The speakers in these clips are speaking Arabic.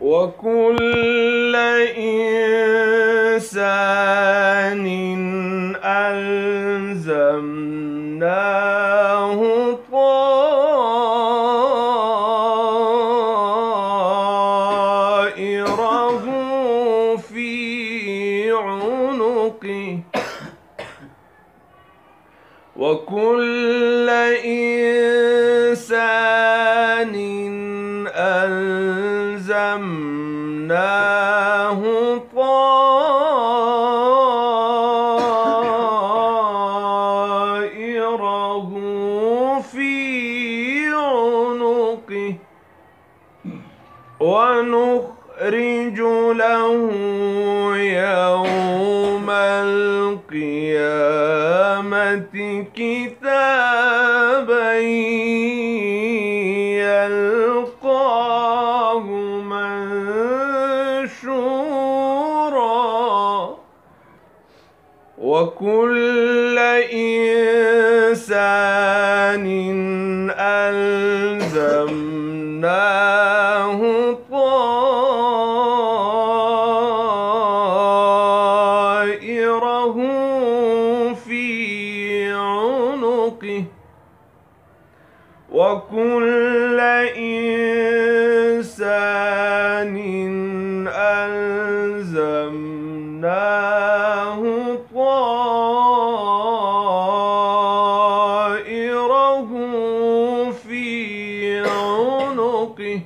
وكل إنسان ألزمناه طائره في عنقه وكل إنسان ألزمناه طائره في عنقه ونخرج له يوم القيامة كتابا يلقاه منشورا وكل إنسان ألزمناه طائره في عنقه وكل إنسان ألزمناه طائره في عنقه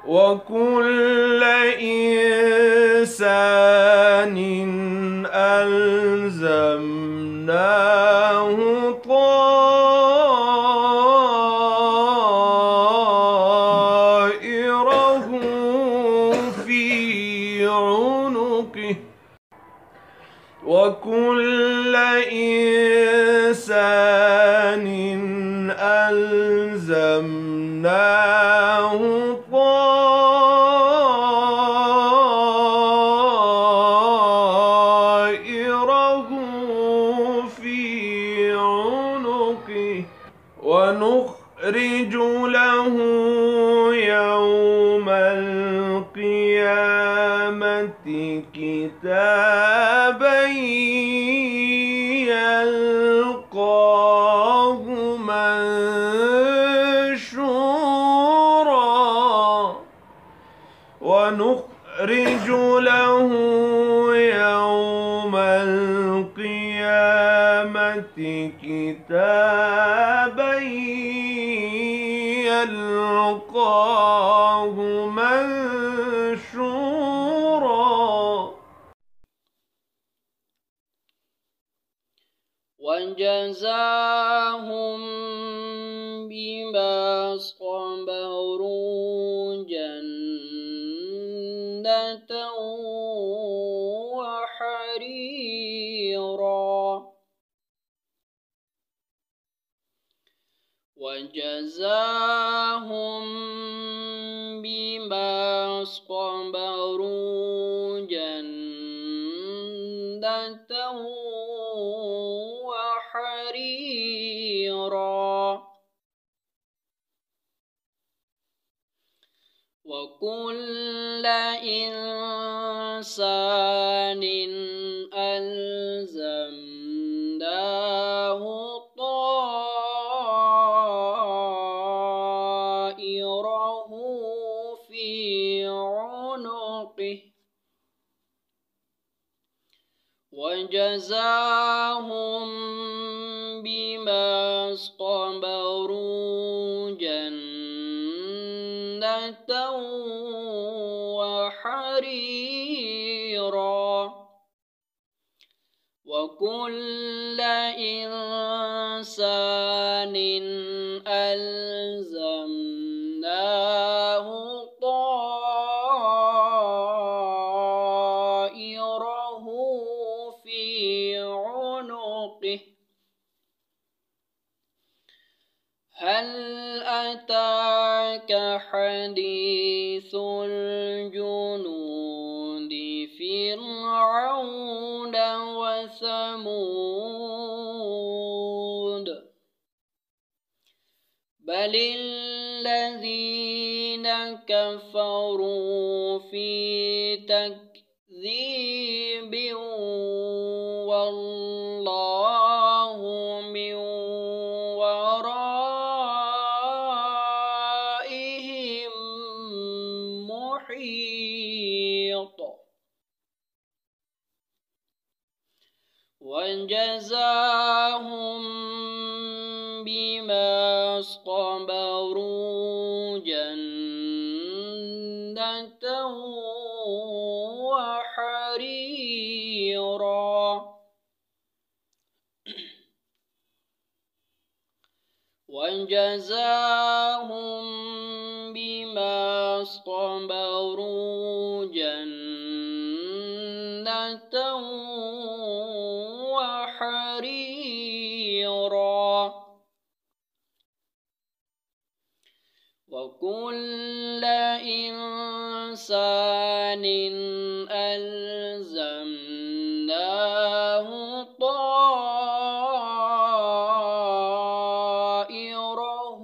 وكل إنسان ألزمناه طائره في عنقه وكل إنسان ألزمناه طائره في عنقه ونخرج له يوم القيامة كتابا يلقاه منشورا ونخرج له يوم القيامة كتابا يلقاه منشورا وجزاهم بما صبروا جنة وحريرا وجزاهم بما صبروا جنة وحريرا وكل إنسان ألزمناه طائره في عنقه وجزاهم بما صبروا جنة وحريرا وكل إنسان ألزمناه طائره في عنقه هل أتاك حديث الجنود فرعون وثمود بل الذين كفروا في تكذيب والله من ورائهم محيط وجزاهم بما صبروا جنة وحريرا وجزاهم بما صبروا جنة وحريرا وكل إنسان ألزمناه طائره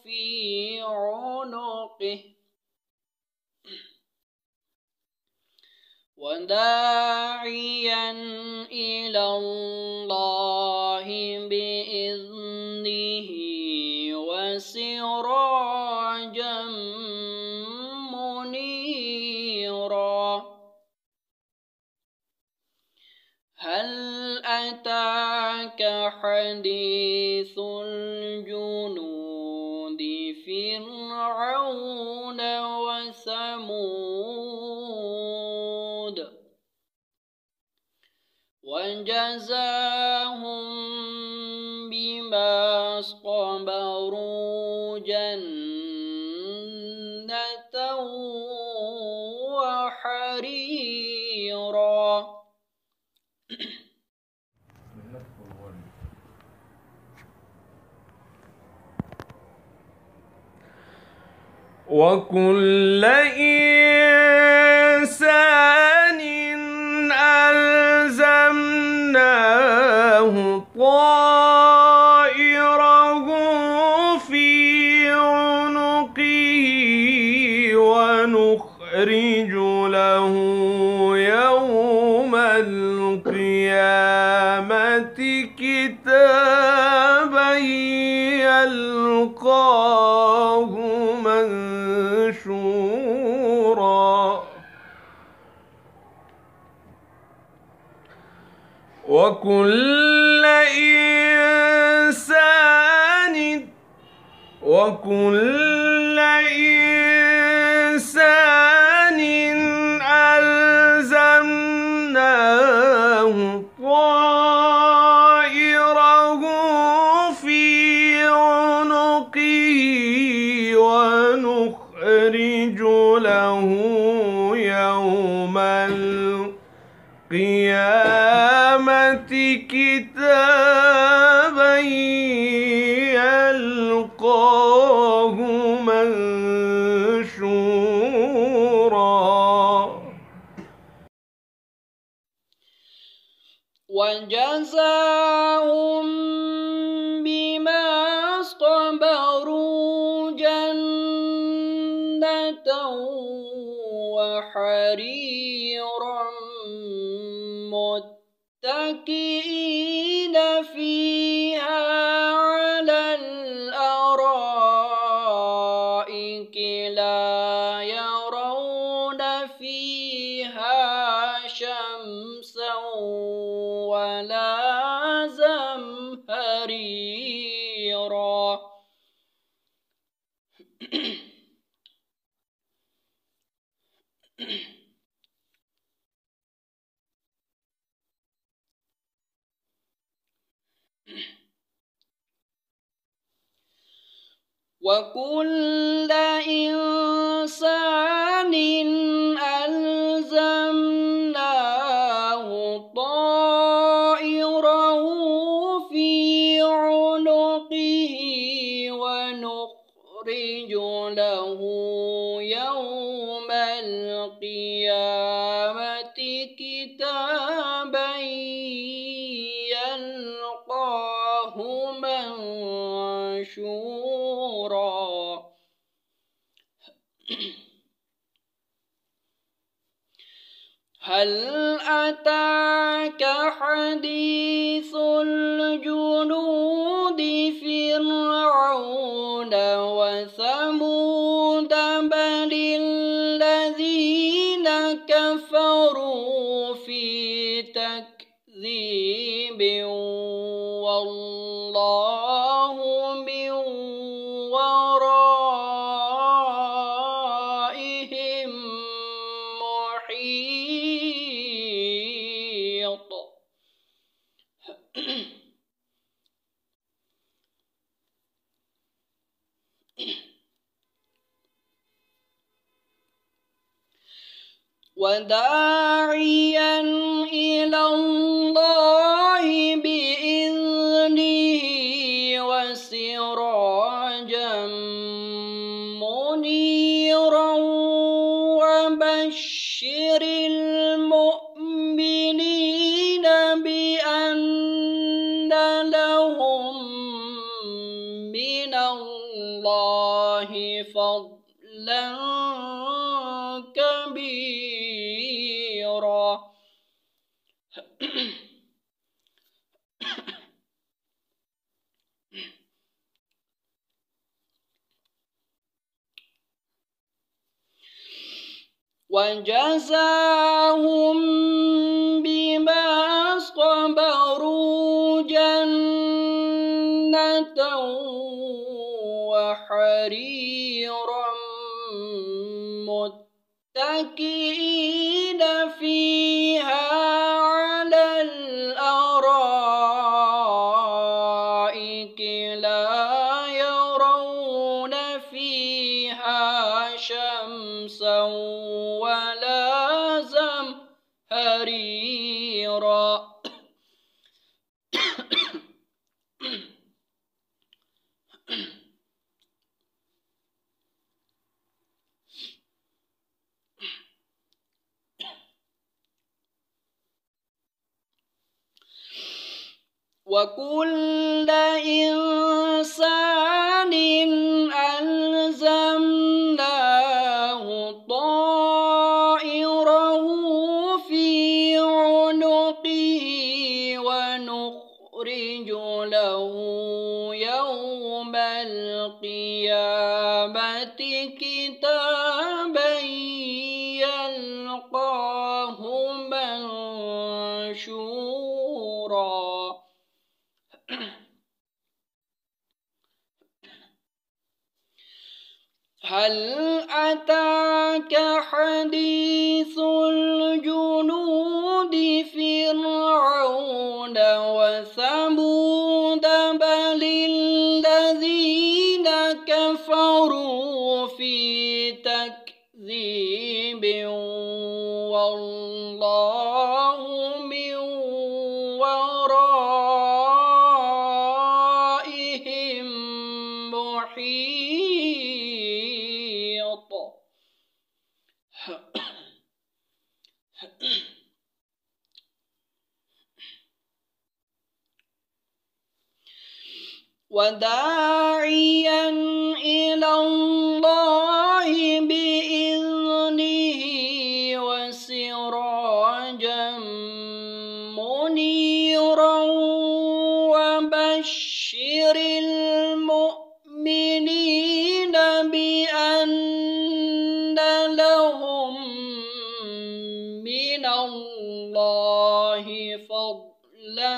في عنقه وداعيا إلى الله بإذنه وسراجا منيرا هل أتاك حديث الجنود فرعون وثمود وجزاهم بما صبروا جنة وحريرا وكل إنسان ألزمناه طائره في عنقه ونخرج له يوم القيامة كتابا يلقاه منشورا وكل إنسان ألزمناه طائره في عنقه ونخرج له يوم القيامة كتابا يلقاه منشورا وجزاهم بما صبروا جنة وحريرا متكئين فيها على الأرائك لا يرون فيها شمسا ولا زمهريرا وكل إنسان ألزمناه طائره في عنقه ونخرج له يوم القيامة كتابا يلقاه منشورا هل أتاك حديث الجنود فرعون وثمود بل الذين كفروا في تكذيب والله من ورائهم محيط. وداعيا إلى الله بإذنه وسراجا منيرا وبشر المؤمنين بأن لهم من الله فضلا كبيرا. وجزاهم بما صبروا جنة وحريرا متكئين فيها على الأرائك لا يرون فيها شمسا ولا زمهريرا. وكل إنسان ألزمناه طائره في عنقه ونخرج له يوم القيامة كتابا يلقاه منشورا. هل أتاك حديث الجنود فرعون وثمود بل الذين كفروا في تكذيب والله من ورائهم محيط. وداعيا إلى الله بإذنه وسراجا منيرا وبشر المؤمنين بأن لهم من الله فضلا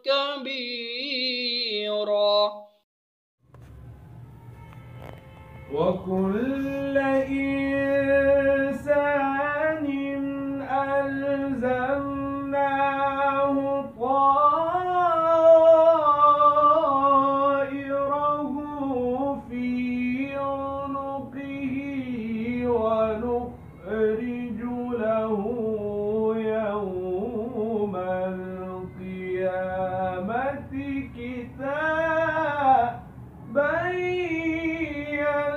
كبيرا. وكل إنسان ألزمناه طائره في عنقه ونخرج له يوم القيامة كتابا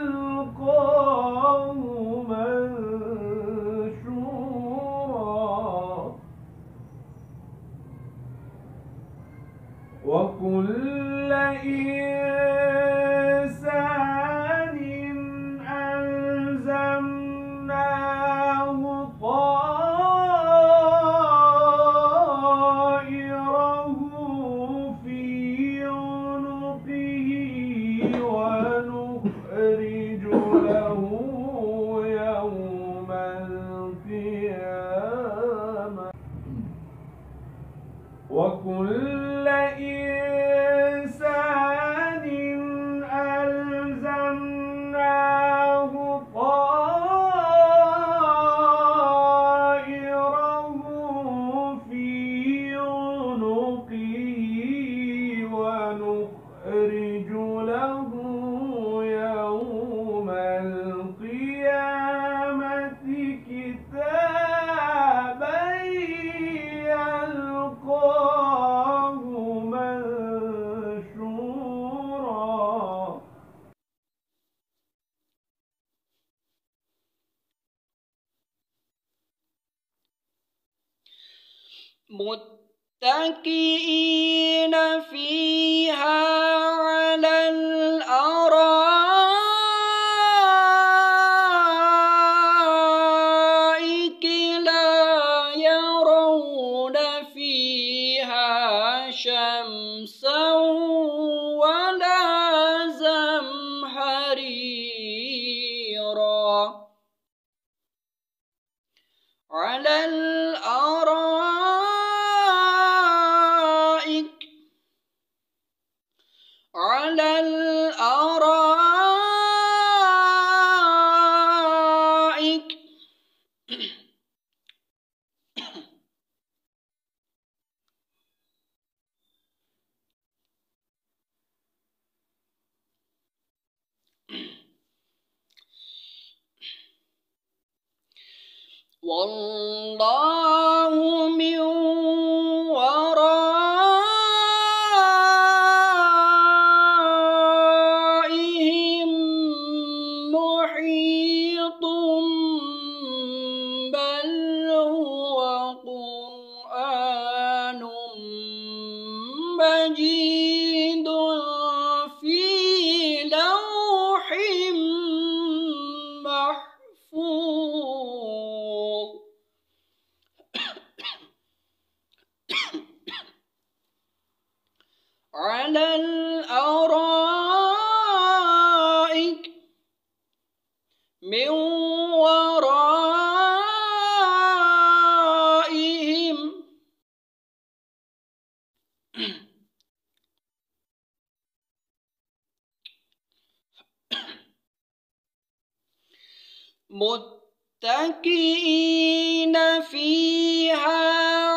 يلقاه منشورا. ونخرج له يوم القيامة وكل إنسان ألزمناه طائره في عنقه ونخرج له يوم القيامة كتابا يلقاه منشورا متكئين فيها على الأرائك لا يرون فيها شمسا ولا زمهريرا على الأرائك والله من ورائهم محيط بل هو قرآن مجيد في لوح محفوظ على الأرائك من ورائهم متكئين فيها